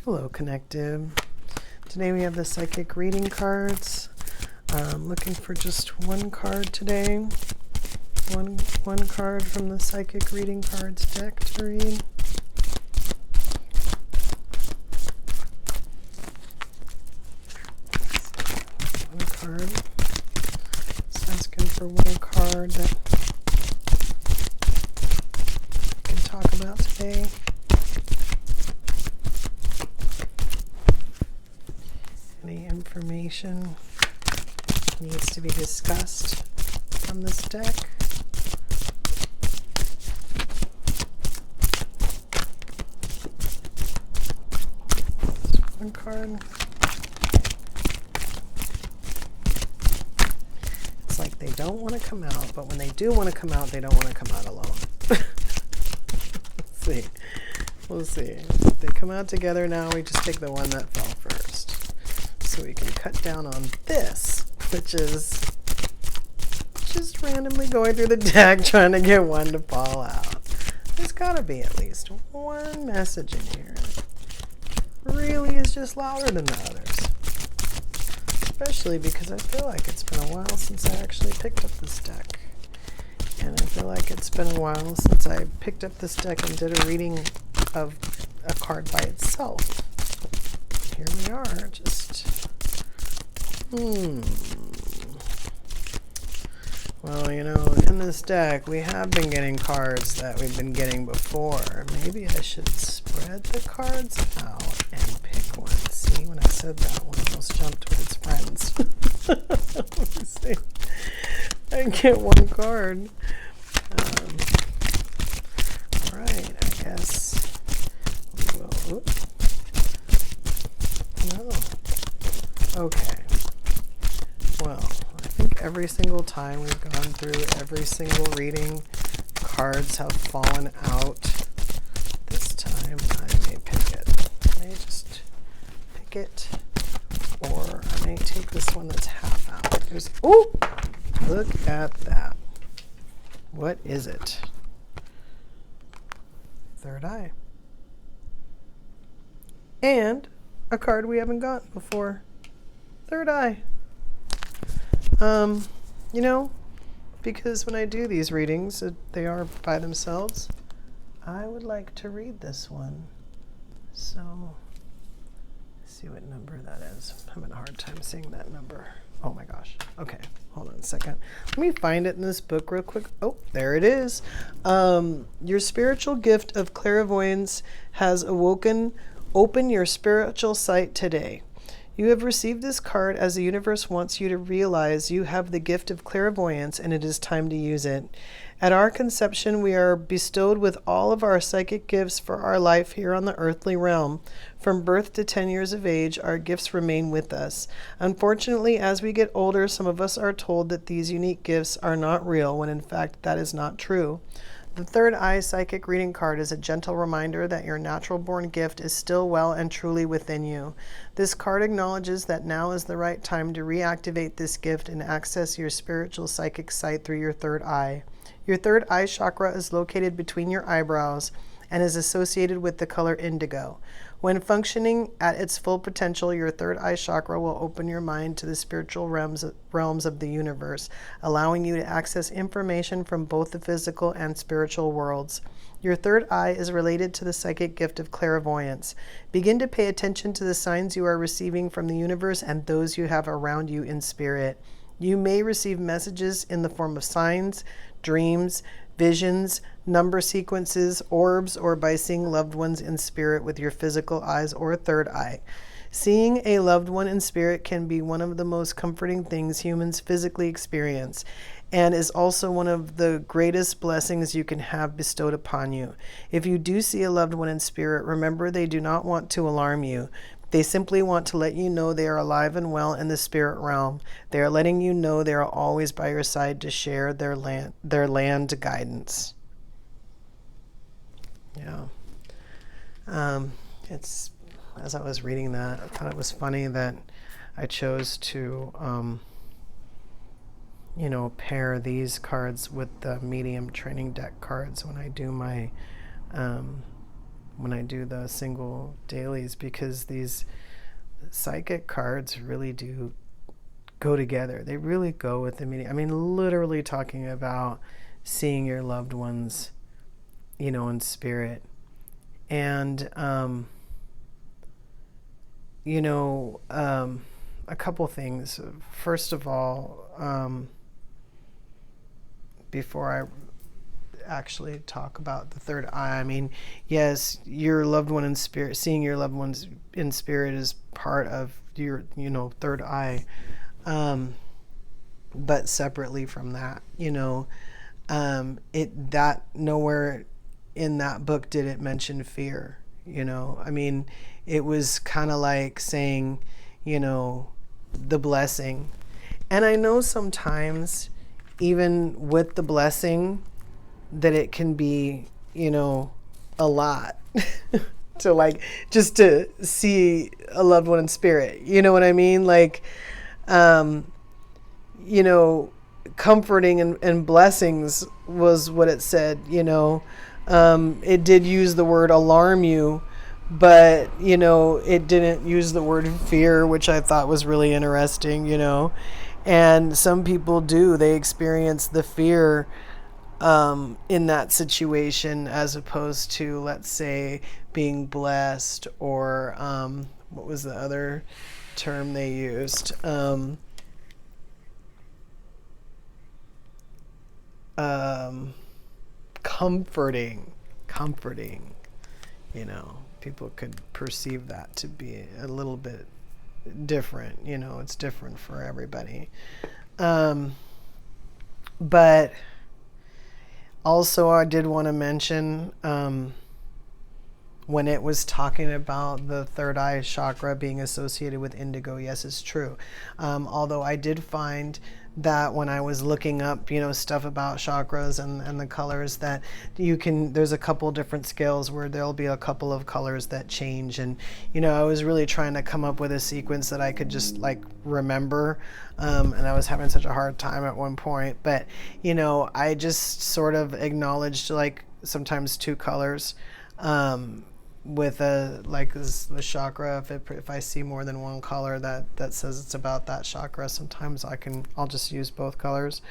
Hello, Connective. Today we have the psychic reading cards. Looking for just one card today. One card from the psychic reading cards deck to read. One card. Just asking for one card that we can talk about today. Any information needs to be discussed from this deck. Just one card. It's like they don't want to come out, but when they do want to come out, they don't want to come out alone. Let's see. We'll see. If they come out together now, we just take the one that fell first. So we can cut down on this, which is just randomly going through the deck trying to get one to fall out. There's got to be at least one message in here that really is just louder than the others. Especially because I feel like it's been a while since I actually picked up this deck. And I feel like it's been a while since I picked up this deck and did a reading of a card by itself. Here we are, just well, you know, in this deck we have been getting cards that we've been getting before. Maybe I should spread the cards out and pick one. See, when I said that, one almost jumped with its friends. Let me see. I get one card. Alright, I guess we will. Oops. No. Okay. Well, I think every single time we've gone through every single reading, cards have fallen out. This time I may pick it. I may just pick it, or I may take this one that's half out. There's, oh, look at that. What is it? Third eye. And a card we haven't gotten before. Third eye. You know, because when I do these readings, they are by themselves, I would like to read this one. So, let's see what number that is. I'm having a hard time seeing that number. Oh my gosh. Okay, hold on a second. Let me find it in this book real quick. Oh, there it is. Your spiritual gift of clairvoyance has awoken. Open your spiritual sight today. You have received this card as the universe wants you to realize you have the gift of clairvoyance and it is time to use it. At our conception, we are bestowed with all of our psychic gifts for our life here on the earthly realm. From birth to 10 years of age, our gifts remain with us. Unfortunately, as we get older, some of us are told that these unique gifts are not real, when in fact that is not true. The third eye psychic reading card is a gentle reminder that your natural born gift is still well and truly within you. This card acknowledges that now is the right time to reactivate this gift and access your spiritual psychic sight through your third eye. Your third eye chakra is located between your eyebrows and is associated with the color indigo. When functioning at its full potential, your third eye chakra will open your mind to the spiritual realms of the universe, allowing you to access information from both the physical and spiritual worlds. Your third eye is related to the psychic gift of clairvoyance. Begin to pay attention to the signs you are receiving from the universe and those you have around you in spirit. You may receive messages in the form of signs, dreams, visions, number sequences, orbs, or by seeing loved ones in spirit with your physical eyes or third eye. Seeing a loved one in spirit can be one of the most comforting things humans physically experience, and is also one of the greatest blessings you can have bestowed upon you. If you do see a loved one in spirit, remember they do not want to alarm you. They simply want to let you know they are alive and well in the spirit realm. They are letting you know they are always by your side to share their land guidance. Yeah. It's, as I was reading that, I thought it was funny that I chose to, pair these cards with the medium training deck cards when I do my when I do the single dailies, because these psychic cards really do go together. They really go with the meaning. I mean, literally talking about seeing your loved ones, in spirit. And, a couple things. First of all, before I actually talk about the third eye, I mean, yes, your loved one in spirit, seeing your loved ones in spirit is part of your, third eye. But separately from that, that nowhere in that book did it mention fear. I mean, it was kind of like saying, the blessing. And I know sometimes even with the blessing that it can be, a lot to like, just to see a loved one in spirit. You know what I mean? Like, comforting and blessings was what it said, it did use the word alarm you, but, it didn't use the word fear, which I thought was really interesting, and some people they experience the fear in that situation, as opposed to, let's say, being blessed, or what was the other term they used? Comforting, people could perceive that to be a little bit different, it's different for everybody. But also I did want to mention, when it was talking about the third eye chakra being associated with indigo, yes, it's true. Although I did find that when I was looking up, stuff about chakras and the colors, that there's a couple different scales where there'll be a couple of colors that change. And, I was really trying to come up with a sequence that I could just like remember. And I was having such a hard time at one point, but, I just sort of acknowledged like sometimes two colors, with the chakra. If I see more than one color that says it's about that chakra, sometimes I'll just use both colors.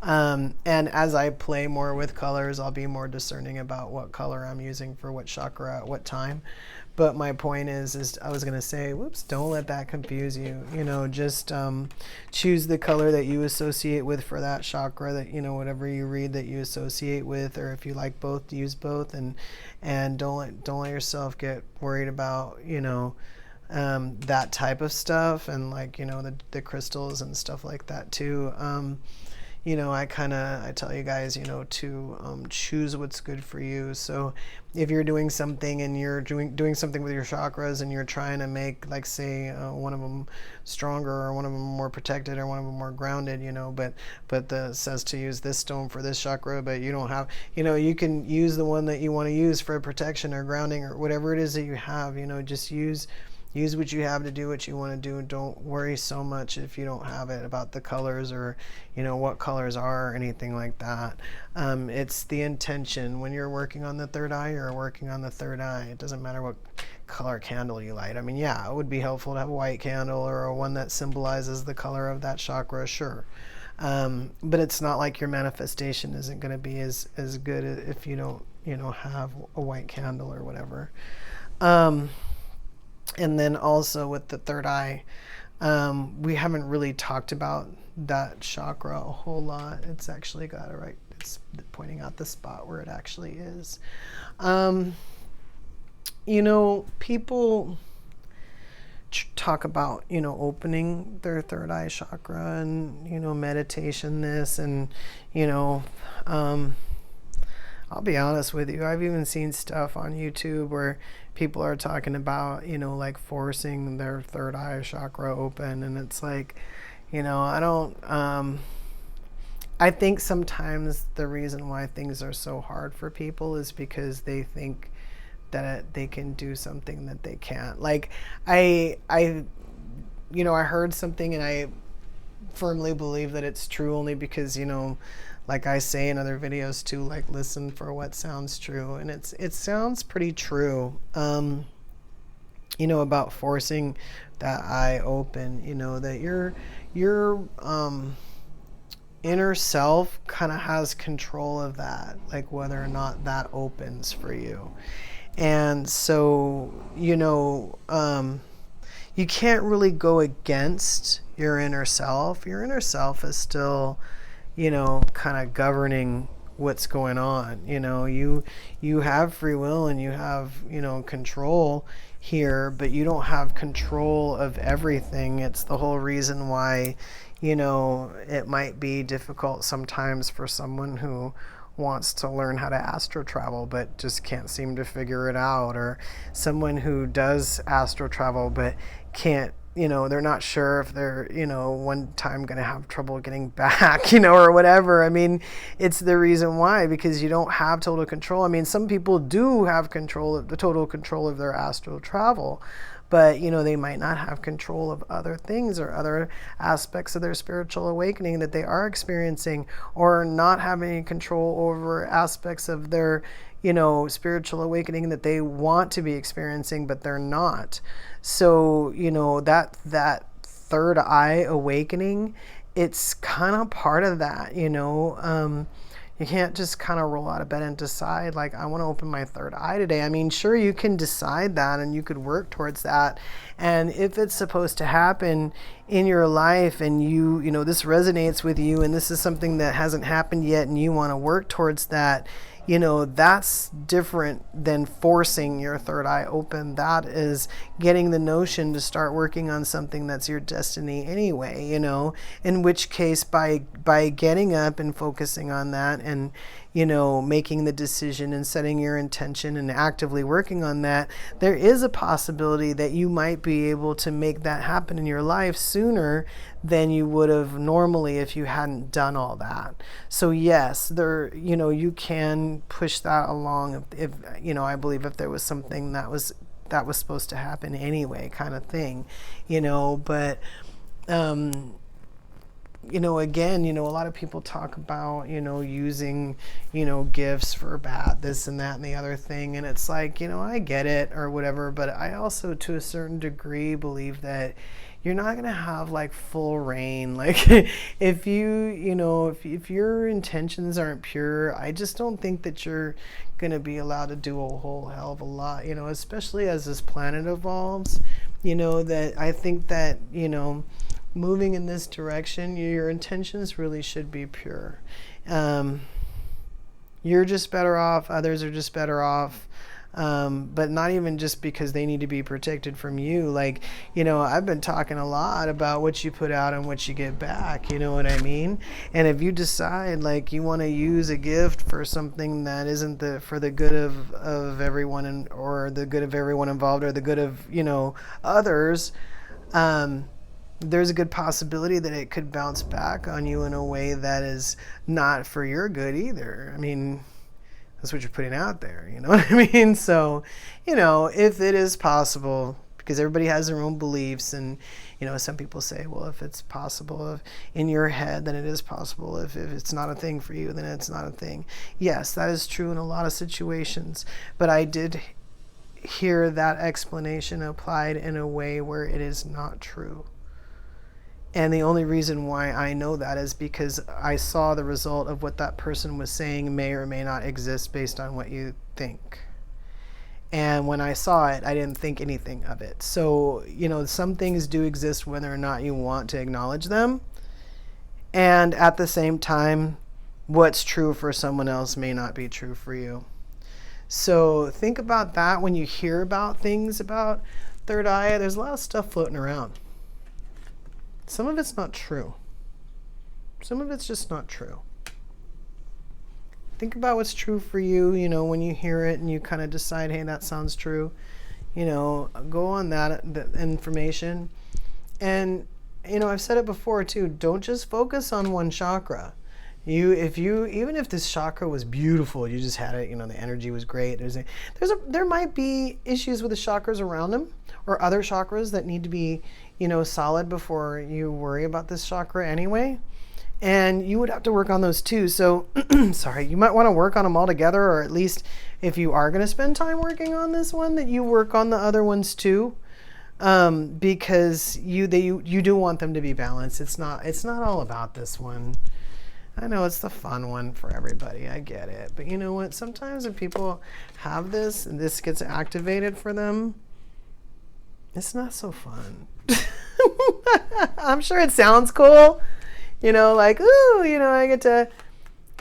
And as I play more with colors, I'll be more discerning about what color I'm using for what chakra at what time. But my point is I was going to say, don't let that confuse you. Just choose the color that you associate with for that chakra, that, whatever you read that you associate with, or if you like both, use both, and don't let yourself get worried about, that type of stuff, and like, the crystals and stuff like that too. I tell you guys, to choose what's good for you. So if you're doing something and you're doing something with your chakras, and you're trying to make, like, say, one of them stronger, or one of them more protected, or one of them more grounded, but says to use this stone for this chakra, but you don't have, you can use the one that you want to use for protection or grounding, or whatever it is that you have, just use what you have to do what you want to do, and don't worry so much if you don't have it about the colors, or what colors are, or anything like that. It's the intention. When you're working on the third eye, you're working on the third eye. It doesn't matter what color candle you light. I mean, yeah, it would be helpful to have a white candle, or one that symbolizes the color of that chakra, sure. But it's not like your manifestation isn't going to be as good if you don't have a white candle or whatever. And then also with the third eye, we haven't really talked about that chakra a whole lot. It's actually got it's pointing out the spot where it actually is. People talk about, opening their third eye chakra, and, meditation this, and, I'll be honest with you, I've even seen stuff on YouTube where people are talking about, like forcing their third eye chakra open. And it's like, I think sometimes the reason why things are so hard for people is because they think that they can do something that they can't. Like, I heard something, and I firmly believe that it's true, only because, like I say in other videos too, like listen for what sounds true. And it sounds pretty true, you know, about forcing that eye open, you know, that your inner self kind of has control of that, like whether or not that opens for you. And so, you know, you can't really go against your inner self. Your inner self is still, you know, kind of governing what's going on. You know, you have free will and you have, you know, control here, but you don't have control of everything. It's the whole reason why, you know, it might be difficult sometimes for someone who wants to learn how to astro travel but just can't seem to figure it out, or someone who does astro travel but can't, you know, they're not sure if they're, you know, one time going to have trouble getting back, you know, or whatever. I mean, it's the reason why, because you don't have total control. I mean, some people do have the total control of their astral travel, but, you know, they might not have control of other things or other aspects of their spiritual awakening that they are experiencing, or not having any control over aspects of their, you know, spiritual awakening that they want to be experiencing, but they're not. So, you know, that third eye awakening, it's kind of part of that, you know. You can't just kind of roll out of bed and decide, like, I want to open my third eye today. I mean, sure, you can decide that and you could work towards that. And if it's supposed to happen in your life and you know, this resonates with you and this is something that hasn't happened yet and you want to work towards that, you know, that's different than forcing your third eye open. That is getting the notion to start working on something that's your destiny anyway, you know, in which case by getting up and focusing on that and, you know, making the decision and setting your intention and actively working on that, there is a possibility that you might be able to make that happen in your life sooner than you would have normally if you hadn't done all that. So yes, there, you know, you can push that along if you know, I believe if there was something that was supposed to happen anyway, kind of thing, you know. But you know, again, you know, a lot of people talk about, you know, using, you know, gifts for bad, this and that and the other thing. And it's like, you know, I get it or whatever, but I also, to a certain degree, believe that you're not going to have like full reign. Like if you know, if your intentions aren't pure, I just don't think that you're going to be allowed to do a whole hell of a lot, you know, especially as this planet evolves, you know, that I think that, you know, moving in this direction, your intentions really should be pure. You're just better off, others are just better off, but not even just because they need to be protected from you. Like, you know, I've been talking a lot about what you put out and what you get back, you know what I mean? And if you decide like you want to use a gift for something that isn't for the good of everyone or the good of everyone involved or the good of, you know, others, there's a good possibility that it could bounce back on you in a way that is not for your good either. I mean, that's what you're putting out there, you know what I mean? So, you know, if it is possible, because everybody has their own beliefs, and, you know, some people say, well, if it's possible in your head, then it is possible. If it's not a thing for you, then it's not a thing. Yes, that is true in a lot of situations, but I did hear that explanation applied in a way where it is not true. And the only reason why I know that is because I saw the result of what that person was saying may or may not exist based on what you think. And when I saw it, I didn't think anything of it. So, you know, some things do exist whether or not you want to acknowledge them. And at the same time, what's true for someone else may not be true for you. So think about that when you hear about things about third eye. There's a lot of stuff floating around. Some of it's not true. Some of it's just not true. Think about what's true for you, you know, when you hear it and you kind of decide, hey, that sounds true. You know, go on that information. And, you know, I've said it before too, don't just focus on one chakra. Even if this chakra was beautiful, you just had it, you know, the energy was great. There might be issues with the chakras around them or other chakras that need to be, you know, solid before you worry about this chakra anyway. And you would have to work on those too. So, sorry, you might want to work on them all together, or at least if you are going to spend time working on this one, that you work on the other ones too, because you do want them to be balanced. It's not all about this one. I know it's the fun one for everybody. I get it, but you know what? Sometimes if people have this and this gets activated for them, it's not so fun. I'm sure it sounds cool. You know, like, ooh, you know, I get to,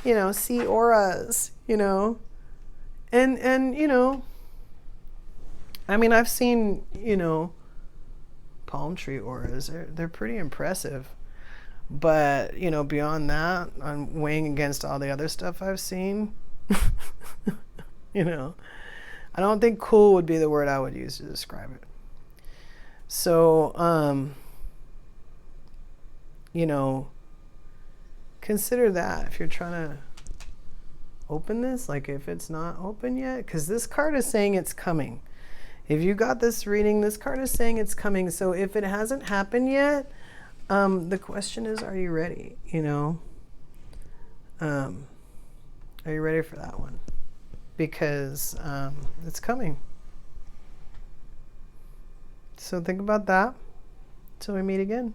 you know, see auras, you know. And you know, I mean, I've seen, you know, palm tree auras. They're pretty impressive. But, you know, beyond that, I'm weighing against all the other stuff I've seen. You know, I don't think cool would be the word I would use to describe it. So, you know, consider that if you're trying to open this, like if it's not open yet, because this card is saying it's coming. If you got this reading, this card is saying it's coming. So if it hasn't happened yet, the question is, are you ready? You know, are you ready for that one? Because it's coming. So think about that till we meet again.